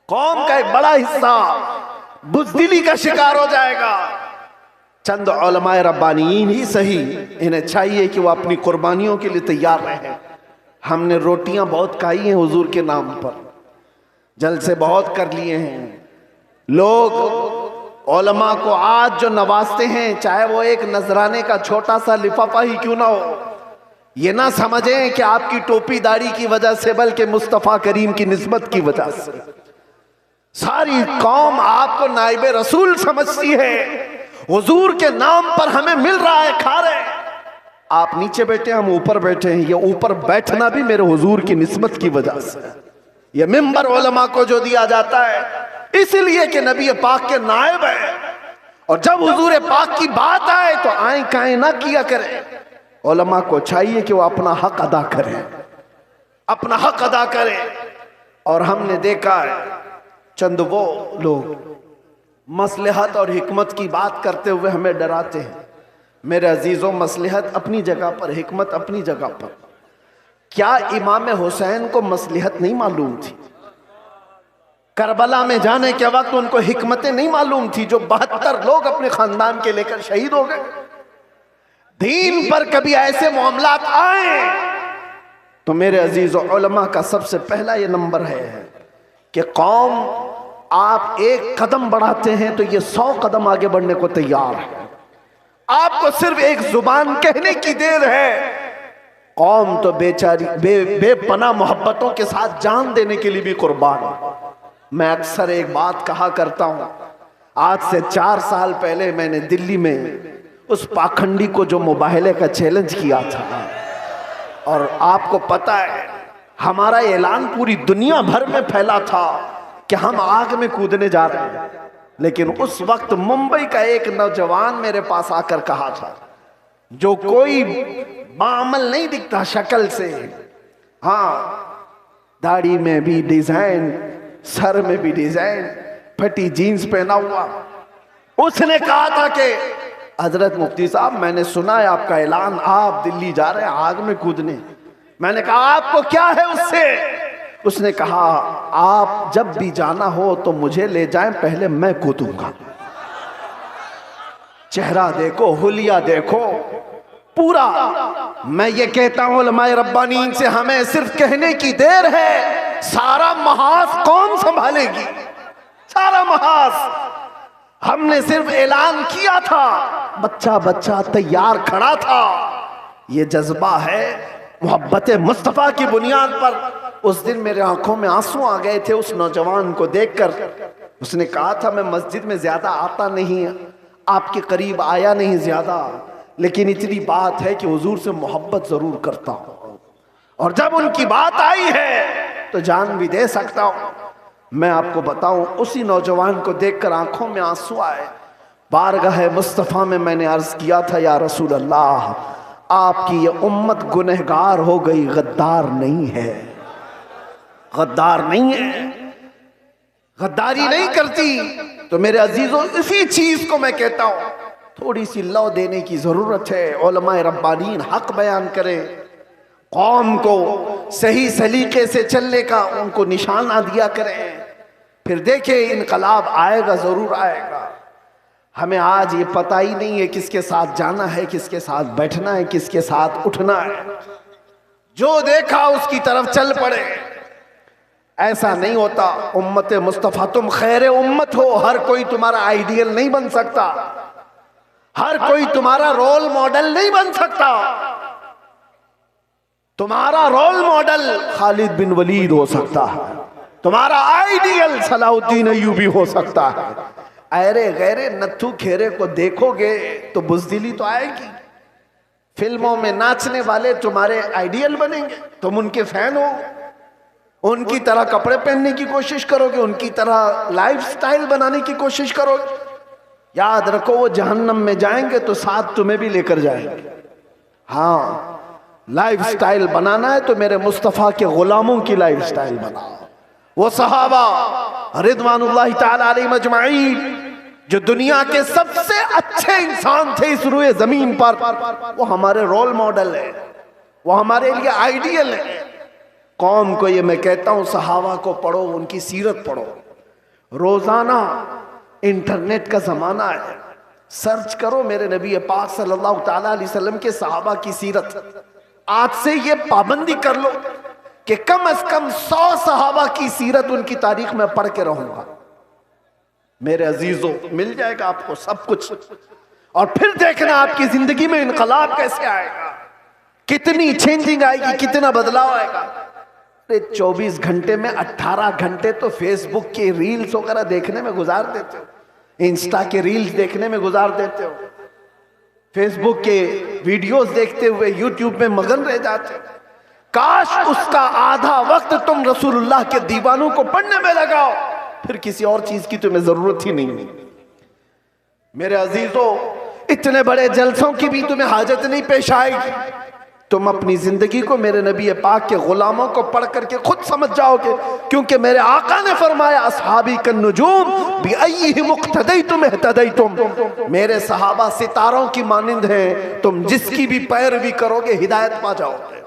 कौम का एक बड़ा हिस्सा बुज़दिली का शिकार हो जाएगा। चंद उलमाए रब्बानीन ही सही, इन्हें चाहिए कि वो अपनी कुर्बानियों के लिए तैयार रहें। हमने रोटियां बहुत खाई हैं हुजूर के नाम पर, जलसे बहुत कर लिए हैं। लोग उलमा को आज जो नवाजते हैं, चाहे वो एक नजराने का छोटा सा लिफाफा ही क्यों ना हो, ये ना समझें कि आपकी टोपी दाढ़ी की वजह से, बल्कि मुस्तफ़ा करीम की निस्बत की वजह से सारी कौम आपको नाइबे रसूल समझती है। हुजूर के नाम पर हमें मिल रहा है, खा रहे हैं। आप नीचे बैठे, हम ऊपर बैठे हैं। ये ऊपर बैठना भी मेरे हुजूर की निस्बत की वजह से। ये मिंबर उलमा को जो दिया जाता है इसलिए कि नबी पाक के नायब है, और जब हुजूर पाक की बात आए तो आए काए ना किया करें। उलमा को चाहिए कि वो अपना हक अदा करें, अपना हक अदा करें। और हमने देखा है चंद वो लोग मसलहत और हिकमत की बात करते हुए हमें डराते हैं। मेरे अजीजों, मसलहत अपनी जगह पर, हिकमत अपनी जगह पर। क्या इमाम हुसैन को मसलहत नहीं मालूम थी? करबला में जाने के वक्त उनको हिकमतें नहीं मालूम थी जो 72 लोग अपने खानदान के लेकर शहीद हो गए? दीन पर कभी ऐसे मामलात आए तो मेरे अजीजों, उलमा का सबसे पहला ये नंबर है कि कौम आप एक कदम बढ़ाते हैं तो ये 100 कदम आगे बढ़ने को तैयार है। आपको सिर्फ एक जुबान कहने की देर है। कौम तो बेचारी बेपनाह मोहब्बतों के साथ जान देने के लिए भी कुर्बान है। मैं अक्सर एक बात कहा करता हूं, आज से 4 साल पहले मैंने दिल्ली में उस पाखंडी को जो मुबाहले का चैलेंज किया था, और आपको पता है हमारा ऐलान पूरी दुनिया भर में फैला था कि हम आग में कूदने जा रहे हैं। लेकिन उस वक्त मुंबई का एक नौजवान मेरे पास आकर कहा था, जो कोई बाअमल नहीं दिखता शक्ल से, हाँ दाढ़ी में भी डिजाइन, सर में भी डिजाइन, फटी जीन्स पहना हुआ, उसने कहा था कि हजरत मुफ्ती साहब, मैंने सुना है आपका ऐलान, आप दिल्ली जा रहे हैं आग में कूदने। मैंने कहा आपको क्या है उससे? उसने कहा आप जब भी जाना हो तो मुझे ले जाएं, पहले मैं कूदूंगा। चेहरा देखो, हुलिया देखो, पूरा। मैं ये कहता हूं उलमाए रब्बानीन से हमें सिर्फ कहने की देर है, सारा महाज कौन संभालेगी? सारा महाज हमने सिर्फ ऐलान किया था, बच्चा बच्चा तैयार खड़ा था। ये जज्बा है मोहब्बत मुस्तफा की बुनियाद पर। उस दिन मेरे आंखों में आंसू आ गए थे उस नौजवान को देखकर। उसने कहा था मैं मस्जिद में ज्यादा आता नहीं, आपके करीब आया नहीं ज्यादा, लेकिन इतनी बात है कि हुजूर से मोहब्बत जरूर करता हूं, और जब उनकी बात आई है तो जान भी दे सकता हूं। मैं आपको बताऊं, उसी नौजवान को देखकर आंखों में आंसू आए। बारगाह मुस्तफा में मैंने अर्ज किया था, या रसूल अल्लाह, आपकी ये उम्मत गुनहगार हो गई, गद्दार नहीं है, गद्दार नहीं है, गद्दारी नहीं करती। तो मेरे अजीजों, इसी चीज को मैं कहता हूं, थोड़ी सी लौ देने की जरूरत है। उलमाए रब्बानीन हक बयान करें, कौम को सही सलीके से चलने का उनको निशाना दिया करें, फिर देखें इनकलाब आएगा, जरूर आएगा। हमें आज ये पता ही नहीं है किसके साथ जाना है, किसके साथ बैठना है, किसके साथ उठना है। जो देखा उसकी तरफ चल पड़े, ऐसा नहीं होता। उम्मत मुस्तफा तुम खैर उम्मत हो, हर कोई तुम्हारा आइडियल नहीं बन सकता, हर कोई तुम्हारा रोल मॉडल नहीं बन सकता। तुम्हारा रोल मॉडल खालिद बिन वलीद हो सकता है, तुम्हारा आइडियल सलाहुद्दीन अय्यूबी हो सकता है। अरे गैरे नत्थू खेरे को देखोगे तो बुज़दिली तो आएगी। फिल्मों में नाचने वाले तुम्हारे आइडियल बनेंगे, तुम उनके फैन हो, उनकी तरह कपड़े पहनने की कोशिश करोगे, उनकी तरह लाइफस्टाइल बनाने की कोशिश करोगे। याद रखो, वो जहन्नम में जाएंगे तो साथ तुम्हें भी लेकर जाएंगे। हाँ, लाइफस्टाइल बनाना है तो मेरे मुस्तफा के गुलामों की लाइफस्टाइल बनाओ। वो सहाबा रिदवानुल्लाहि ताला अलैहिम अजमाईन जो दुनिया के सबसे अच्छे इंसान थे इस रूए जमीन पर, वो हमारे रोल मॉडल है, वो हमारे लिए आइडियल है। कौम को ये मैं कहता हूं, सहाबा को पढ़ो, उनकी सीरत पढ़ो। रोजाना इंटरनेट का जमाना है, सर्च करो मेरे नबी पाक सल्लल्लाहु ताला अलैहि वसल्लम के सहाबा की सीरत। आज से ये पाबंदी कर लो कि कम से कम 100 सहाबा की सीरत, उनकी तारीख में पढ़ के रहूंगा। मेरे अजीजों, मिल जाएगा आपको सब कुछ, और फिर देखना आपकी जिंदगी में इनकलाब कैसे आएगा, कितनी चेंजिंग आएगी, कितना बदलाव आएगा। 24 घंटे में 18 घंटे तो फेसबुक के रील्स वगैरह देखने में गुजार देते हो, इंस्टा के रील्स देखने में गुजार देते हो, फेसबुक के वीडियोस देखते हुए यूट्यूब में मगन रह जाते हो। काश उसका आधा वक्त तुम रसूलुल्लाह के दीवानों को पढ़ने में लगाओ, फिर किसी और चीज की तुम्हें जरूरत ही नहीं। मेरे अजीजों, इतने बड़े जलसों की भी तुम्हें हाजत नहीं पेश आएगी। तुम अपनी जिंदगी को मेरे नबी पाक के गुलामों को पढ़ करके खुद समझ जाओगे, क्योंकि मेरे आका ने फरमाया, अस्हाबी कन्नुजूम बिअय्यिहिम इक्तदैतुम इह्तदैतुम। मेरे सहाबा सितारों की मानिंद हैं, तुम जिसकी भी पैरवी करोगे हिदायत पा जाओगे,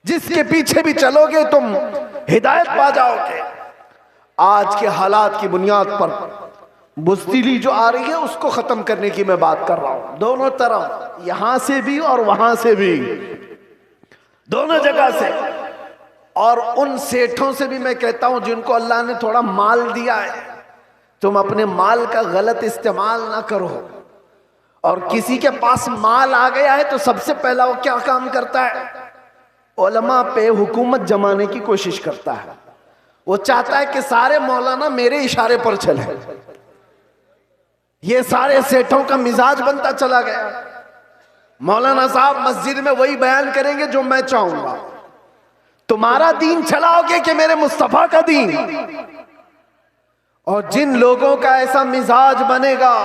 जिसके पीछे भी चलोगे तुम हिदायत पा जाओगे। आज के हालात की बुनियाद पर बुज़दिली जो आ रही है उसको खत्म करने की मैं बात कर रहा हूं, दोनों तरफ, यहां से भी और वहां से भी, दोनों जगह से। और उन सेठों से भी मैं कहता हूं जिनको अल्लाह ने थोड़ा माल दिया है, तुम अपने माल का गलत इस्तेमाल ना करो। और किसी के पास माल आ गया है तो सबसे पहला वो क्या काम करता है, उलमा पे हुकूमत जमाने की कोशिश करता है। वो चाहता है कि सारे मौलाना मेरे इशारे पर चले। ये सारे सेठों का मिजाज बनता चला गया। मौलाना साहब मस्जिद में वही बयान करेंगे जो मैं चाहूंगा। तुम्हारा दीन चलाओगे कि मेरे मुस्तफा का दीन? और जिन लोगों का ऐसा मिजाज बनेगा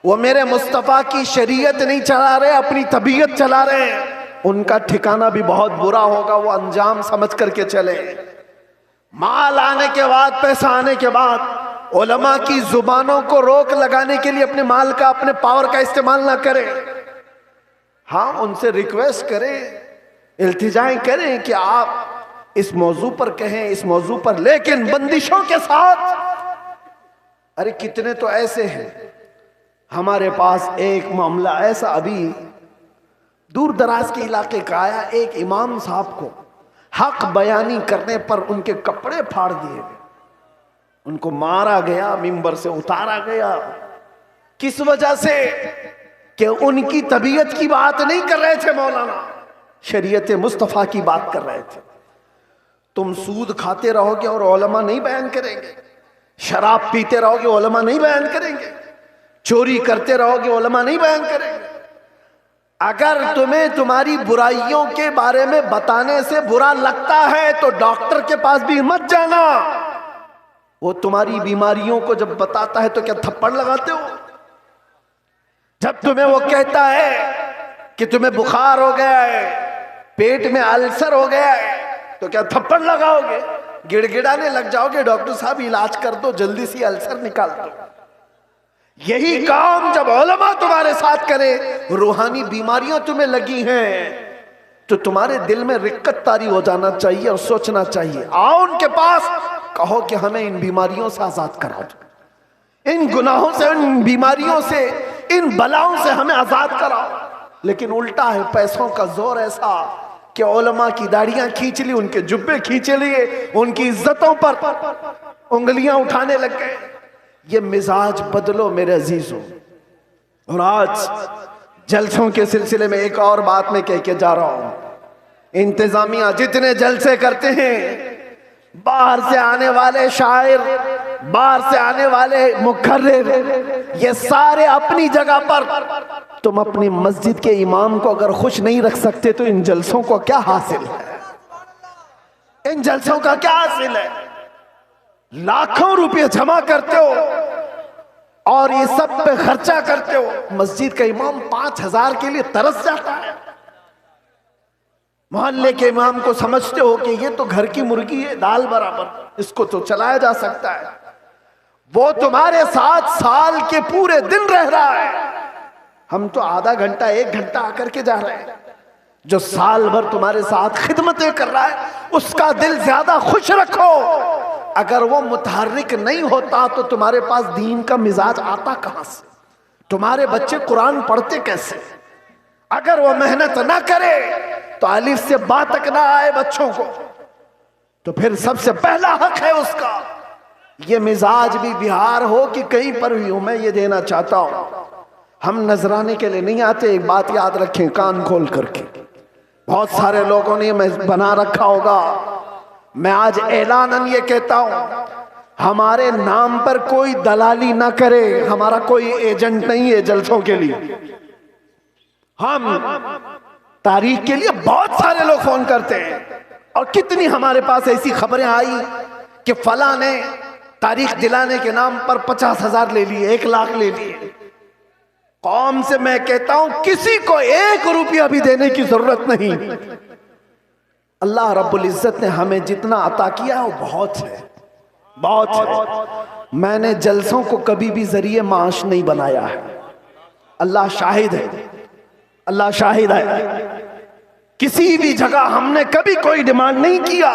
वो मेरे मुस्तफा की शरीयत नहीं चला रहे, अपनी तबीयत चला रहे हैं, उनका ठिकाना भी बहुत बुरा होगा। वो अंजाम समझ करके चले। माल आने के बाद, पैसा आने के बाद उलमा की जुबानों को रोक लगाने के लिए अपने माल का, अपने पावर का इस्तेमाल ना करें। हाँ, उनसे रिक्वेस्ट करें, इल्तिजाएं करें कि आप इस मौजू पर कहें, इस मौजू पर, लेकिन बंदिशों के साथ। अरे कितने तो ऐसे हैं, हमारे पास एक मामला ऐसा अभी दूर दराज के इलाके का आया, एक इमाम साहब को हक बयानी करने पर उनके कपड़े फाड़ दिए गए, उनको मारा गया, मिंबर से उतारा गया। किस वजह से? कि उनकी तबीयत की बात नहीं कर रहे थे मौलाना, शरीयत मुस्तफ़ा की बात कर रहे थे। तुम सूद खाते रहोगे और उलमा नहीं बयान करेंगे, शराब पीते रहोगे उलमा नहीं बयान करेंगे, चोरी करते रहोगे उलमा नहीं बयान करेंगे। अगर तुम्हें तुम्हारी बुराइयों के बारे में बताने से बुरा लगता है तो डॉक्टर के पास भी मत जाना। वो तुम्हारी बीमारियों को जब बताता है तो क्या थप्पड़ लगाते हो? जब तुम्हें वो कहता है कि तुम्हें बुखार हो गया है, पेट में अल्सर हो गया है, तो क्या थप्पड़ लगाओगे? गिड़गिड़ाने लग जाओगे, डॉक्टर साहब इलाज कर दो, जल्दी से अल्सर निकाल दो। यही काम जब उलमा तुम्हारे साथ करे, रूहानी बीमारियां तुम्हें लगी हैं, तो तुम्हारे दिल में रिक्कत तारी हो जाना चाहिए और सोचना चाहिए। आओ उनके पास, कहो कि हमें इन बीमारियों से आजाद करा दो, इन गुनाहों से, इन बीमारियों से, इन बलाओं से हमें आजाद कराओ। लेकिन उल्टा है, पैसों का जोर ऐसा कि उलमा की दाढ़ियां खींच ली, उनके जुब्बे खींचे लिए, उनकी इज्जतों पर उंगलियां उठाने लग गए। ये मिजाज बदलो मेरे अजीजों। और आज जलसों के सिलसिले में एक और बात मैं कह के जा रहा हूं। इंतजामिया जितने जलसे करते हैं, बाहर से आने वाले शायर, बाहर से आने वाले मुखर्रिर, ये सारे अपनी जगह पर। तुम अपनी मस्जिद के इमाम को अगर खुश नहीं रख सकते तो इन जलसों को क्या हासिल है? इन जलसों का क्या हासिल है? लाखों रुपए जमा करते हो और ये सब पे खर्चा करते हो। मस्जिद का इमाम 5,000 के लिए तरस जाता है। मोहल्ले के इमाम को समझते हो कि ये तो घर की मुर्गी है, दाल बराबर, इसको तो चलाया जा सकता है। वो तुम्हारे साथ साल के पूरे दिन रह रहा है, हम तो आधा घंटा 1 घंटा आकर के जा रहे हैं। जो साल भर तुम्हारे साथ खिदमतें कर रहा है, उसका दिल ज्यादा खुश रखो। अगर वो मुतहर्रिक नहीं होता तो तुम्हारे पास दीन का मिजाज आता कहां से? तुम्हारे बच्चे कुरान पढ़ते कैसे? अगर वो मेहनत ना करे तो अलिफ से बा तक ना आए बच्चों को, तो फिर सबसे पहला हक है उसका। ये मिजाज भी बिहार हो कि कहीं पर भी हो, मैं ये देना चाहता हूं। हम नजराने के लिए नहीं आते, एक बात याद रखें कान खोल करके। बहुत सारे लोगों ने मैं बना रखा होगा, मैं आज ऐलानन ये कहता हूं, हमारे नाम पर कोई दलाली ना करे। हमारा कोई एजेंट नहीं है जलसों के लिए। हम तारीख के लिए बहुत सारे लोग फोन करते हैं, और कितनी हमारे पास ऐसी खबरें आई कि फला ने तारीख दिलाने के नाम पर 50,000 ले लिए, 1 लाख ले लिए। कौम से मैं कहता हूं किसी को 1 रुपया भी देने की जरूरत नहीं। अल्लाह रब्बुल इज्जत ने हमें जितना अता किया वो बहुत है, बहुत है। मैंने जलसों को कभी भी जरिए माश नहीं बनाया है, अल्लाह शाहिद है, अल्लाह शाहिद है। किसी भी जगह हमने कभी कोई डिमांड नहीं किया।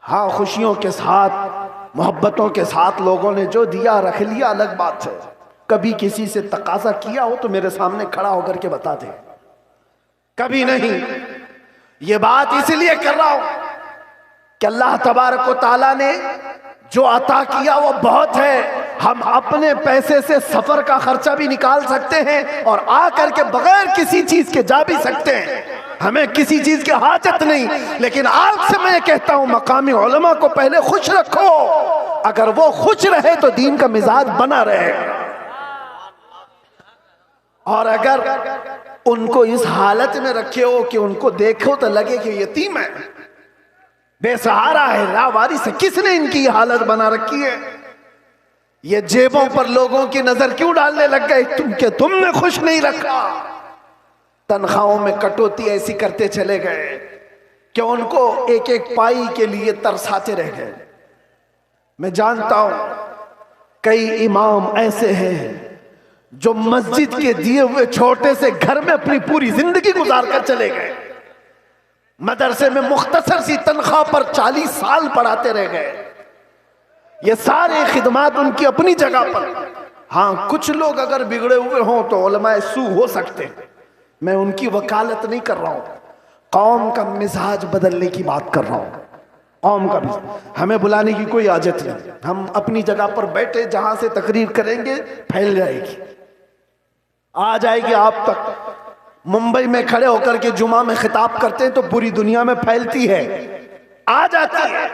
हाँ, खुशियों के साथ, मोहब्बतों के साथ लोगों ने जो दिया रख लिया, अलग बात है। कभी किसी से तकाजा किया हो तो मेरे सामने खड़ा होकर के बता दे, कभी नहीं। ये बात इसलिए कर रहा हूं कि अल्लाह तबारक व तआला ने जो अता किया वो बहुत है। हम अपने पैसे से सफर का खर्चा भी निकाल सकते हैं और आकर के बगैर किसी चीज के जा भी सकते हैं, हमें किसी चीज की हाजत नहीं। लेकिन आज से मैं कहता हूं, मकामी उलमा को पहले खुश रखो। अगर वो खुश रहे तो दीन का मिजाज बना रहे, और अगर उनको इस हालत में रखे हो कि उनको देखो तो लगे कि यतीम है, बेसहारा है, लावारिस है, किसने इनकी हालत बना रखी है? ये जेबों पर लोगों की नजर क्यों डालने लग गए? तुमने खुश नहीं रखा। तनख्वाहों में कटौती ऐसी करते चले गए कि उनको एक एक पाई के लिए तरसाते रह गए। मैं जानता हूं कई इमाम ऐसे हैं जो मस्जिद के दिए हुए छोटे से घर में अपनी पूरी जिंदगी गुजार कर चले गए। मदरसे में मुख्तसर सी तनख्वाह पर 40 साल पढ़ाते रह गए। ये सारे खिदमात उनकी अपनी जगह पर। हाँ, कुछ लोग अगर बिगड़े हुए हों तो उलमाए सू हो सकते हैं, मैं उनकी वकालत नहीं कर रहा हूं, कौम का मिजाज बदलने की बात कर रहा हूं। कौम का भी हमें बुलाने की कोई आदत नहीं, हम अपनी जगह पर बैठे जहां से तकरीर करेंगे फैल जाएगी, आ जाएगी आप तक। मुंबई में खड़े होकर के जुमा में खिताब करते हैं तो पूरी दुनिया में फैलती है, आ जाती है।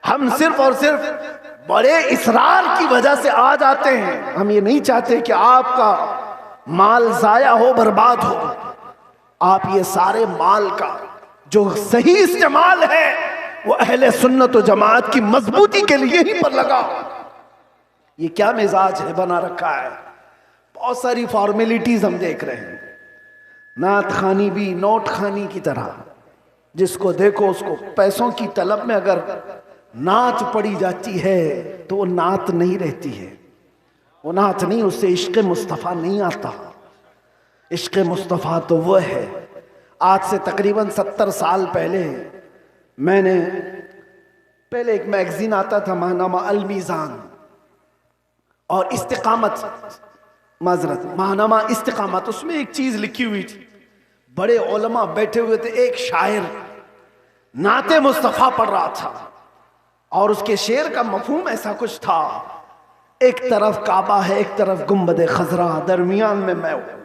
हम सिर्फ और सिर्फ बड़े इसरार की वजह से आ जाते हैं। हम ये नहीं चाहते कि आपका माल जाया हो, बर्बाद हो। आप ये सारे माल का जो सही इस्तेमाल है वो अहले सुन्नत व जमात की मजबूती के लिए ही पर लगा। ये क्या मिजाज है बना रखा है। बहुत सारी फॉर्मेलिटीज हम देख रहे हैं, नात खानी भी नोट खानी की तरह, जिसको देखो उसको पैसों की तलब में अगर नात पड़ी जाती है तो वो नात नहीं रहती है, वो नात नहीं, उससे इश्क मुस्तफ़ा नहीं आता। इश्क मुस्तफ़ा तो वो है। आज से तकरीबन 70 साल पहले मैंने पहले एक मैगजीन आता था माहनामा अल मीज़ान और इस्तिकामत, माजरत माहनामा इस्तिकामत, उसमें एक चीज लिखी हुई थी। बड़े उलमा बैठे हुए थे, एक शायर नाते मुस्तफ़ा पढ़ रहा था और उसके शेर का मफहूम ऐसा कुछ था, एक तरफ काबा है, एक तरफ गुंबद खजरा, दरमियान में मैं हूं,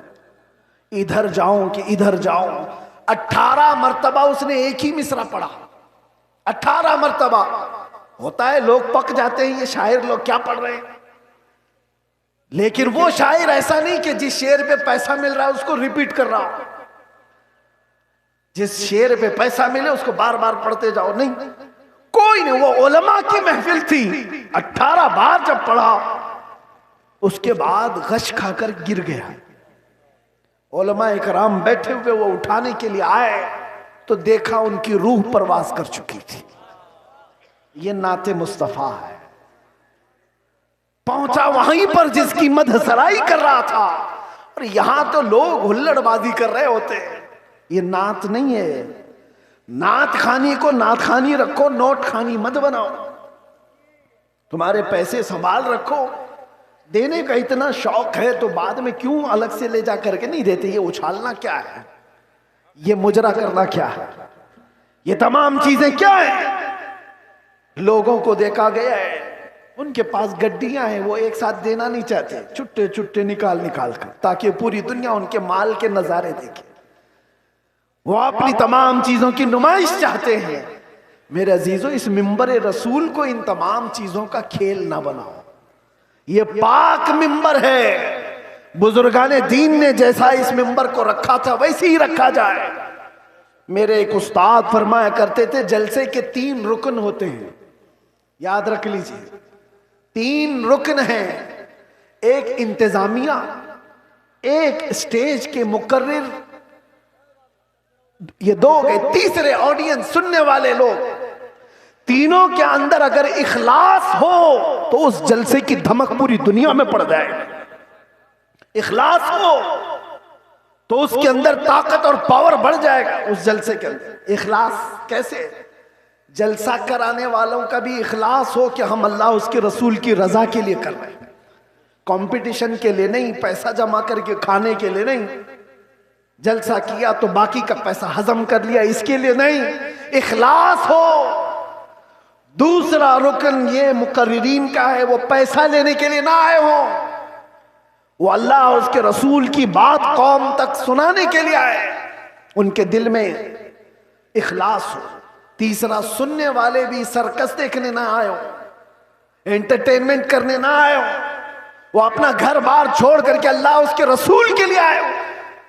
इधर जाऊं कि इधर जाऊं। 18 मरतबा उसने एक ही मिसरा पढ़ा, 18 मरतबा। होता है लोग पक जाते हैं, ये शायर लोग क्या पढ़ रहे हैं, लेकिन वो शायर ऐसा नहीं कि जिस शेर पे पैसा मिल रहा है उसको रिपीट कर रहा हो, जिस शेर पे पैसा मिले उसको बार बार पढ़ते जाओ, नहीं, कोई नहीं। वो उलमा की महफिल थी, 18 बार जब पढ़ा उसके बाद गश खाकर गिर गया। उलमा इकराम बैठे हुए, वो उठाने के लिए आए तो देखा उनकी रूह परवास कर चुकी थी। ये नाते मुस्तफा है। पहुंचा वहीं पर जिसकी मदहसराई कर रहा था, और यहां तो लोग हुल्लड़बाजी कर रहे होते हैं। ये नात नहीं है। नात खानी को नात खानी रखो, नोट खानी मत बनाओ। तुम्हारे पैसे संभाल रखो, देने का इतना शौक है तो बाद में क्यों अलग से ले जा करके नहीं देते। ये उछालना क्या है, ये मुजरा करना क्या है, ये तमाम चीजें क्या है। लोगों को देखा गया है, उनके पास गड्डियां हैं, वो एक साथ देना नहीं चाहते, छुट्टे छुट्टे निकाल निकाल कर, ताकि पूरी दुनिया उनके माल के नजारे देखे। वो अपनी तमाम चीजों की नुमाइश चाहते हैं। मेरे अजीजों, इस मिंबर रसूल को इन तमाम चीजों का खेल ना बनाओ। ये पाक मिंबर है। बुजुर्गाने दीन ने जैसा इस मिंबर को रखा था वैसे ही रखा जाए। मेरे एक उस्ताद फरमाया करते थे, जलसे के 3 रुकन होते हैं, याद रख लीजिए। 3 रुकन हैं, एक इंतजामिया, एक स्टेज के मुकर्रिर, ये 2 गए, तीसरे ऑडियंस, सुनने वाले लोग। तीनों के अंदर अगर इखलास हो तो उस जलसे की धमक पूरी दुनिया में पड़ जाएगी। इखलास हो तो उसके अंदर ताकत और पावर बढ़ जाएगा उस जलसे के अंदर। इखलास कैसे? जलसा कराने वालों का भी इखलास हो कि हम अल्लाह उसके रसूल की रजा के लिए कर रहे हैं, कंपटीशन के लिए नहीं, पैसा जमा करके खाने के लिए नहीं। जलसा किया तो बाकी का पैसा हजम कर लिया, इसके लिए नहीं। इखलास हो। दूसरा रुकन ये मुकर्रिरीन का है, वो पैसा लेने के लिए ना आए हो, वो अल्लाह और उसके रसूल की बात कौम तक सुनाने के लिए आए, उनके दिल में इखलास हो। तीसरा, सुनने वाले भी सर्कस देखने ना आए हो, एंटरटेनमेंट करने ना आए हो, वो अपना घर बार छोड़ करके अल्लाह उसके रसूल के लिए आए हो।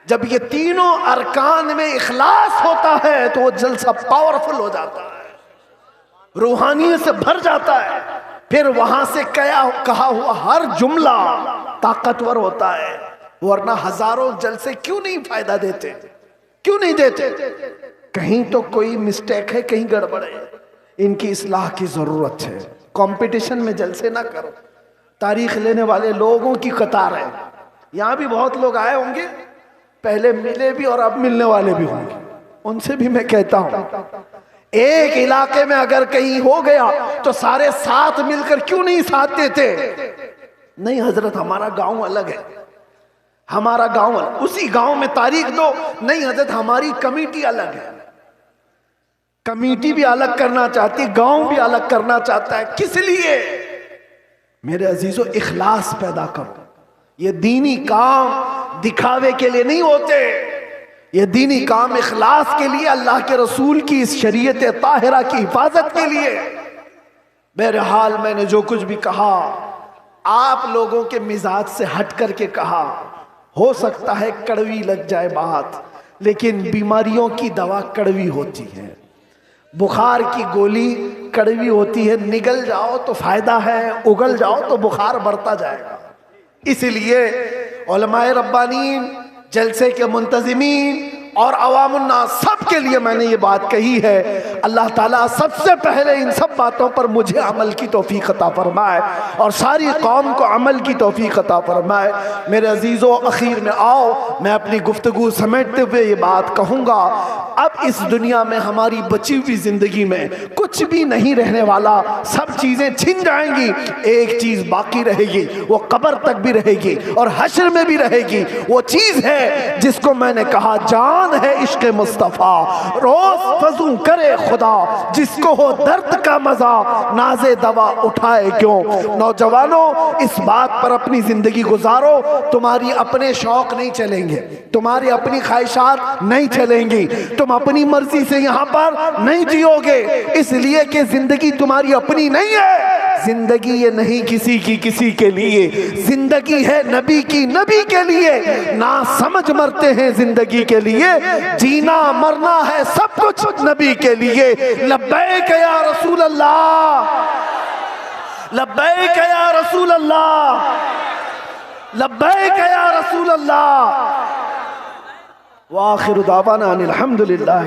जब ये तीनों अरकान में इखलास होता है तो वो जलसा पावरफुल हो जाता है, रूहानियत से भर जाता है। फिर वहां से कहा हुआ हर जुमला ताकतवर होता है। वरना हजारों जलसे क्यों नहीं फायदा देते, क्यों नहीं देते? कहीं तो कोई मिस्टेक है, कहीं गड़बड़ है, इनकी इस्लाह की जरूरत है। कंपटीशन में जलसे ना करो। तारीख लेने वाले लोगों की कतार है। यहां भी बहुत लोग आए होंगे, पहले मिले भी और अब मिलने वाले भी होंगे। उनसे भी मैं कहता हूं, एक इलाके में अगर कहीं हो गया तो सारे साथ मिलकर क्यों नहीं साथ देते? नहीं हजरत, हमारा गांव अलग है, हमारा गांव, उसी गांव में तारीख दो। नहीं हजरत, हमारी कमेटी अलग है। कमेटी भी अलग करना चाहती, गांव भी अलग करना चाहता है। किस लिए? मेरे अजीजों, इखलास पैदा करो। ये दीनी काम दिखावे के लिए नहीं होते, ये दीनी काम इखलास के लिए, अल्लाह के रसूल की इस शरीयत ताहिरा की हिफाजत के लिए। बहरहाल मैंने जो कुछ भी कहा आप लोगों के मिजाज से हट करके कहा। हो सकता है कड़वी लग जाए बात, लेकिन बीमारियों की दवा कड़वी होती है। बुखार की गोली कड़वी होती है, निगल जाओ तो फायदा है, उगल जाओ तो बुखार बढ़ता जाएगा। इसलिए उलमाए रब्बानीन, जलसे के मुंतजिमीन और अवामुन्नास सब के लिए मैंने ये बात कही है। अल्लाह ताला सबसे पहले इन सब बातों पर मुझे अमल की तौफीक अता फरमाए और सारी कौम को अमल की तौफीक अता फरमाए। मेरे अजीज़ों, आखिर में आओ मैं अपनी गुफ्तगू समेटते हुए ये बात कहूँगा, अब इस दुनिया में हमारी बची हुई ज़िंदगी में कुछ भी नहीं रहने वाला, सब चीज़ें छिन जाएंगी। एक चीज़ बाकी रहेगी, वो कब्र तक भी रहेगी और हश्र में भी रहेगी। वो चीज़ है जिसको मैंने कहा जान है इश्क मुस्तफ़ा, रोज फजू करे खुदा, जिसको हो दर्द का मजा नाजे दवा उठाए क्यों। नौजवानों, इस बात पर अपनी जिंदगी गुजारो। तुम्हारी अपने शौक नहीं चलेंगे, तुम्हारी अपनी ख्वाहिशात नहीं चलेंगी, तुम अपनी मर्जी से यहाँ पर नहीं जियोगे, इसलिए कि जिंदगी तुम्हारी अपनी नहीं है। जिंदगी ये नहीं किसी की किसी के लिए, जिंदगी है नबी की नबी के लिए। ना समझ मरते हैं जिंदगी के लिए, जीना मरना है सब कुछ नबी के लिए। लब्बैक या रसूल अल्लाह, लब्बैक या रसूल अल्लाह, लब्बैक या रसूल अल्लाह। व आखिरु दावाना अनिल हम्दुलिल्लाह।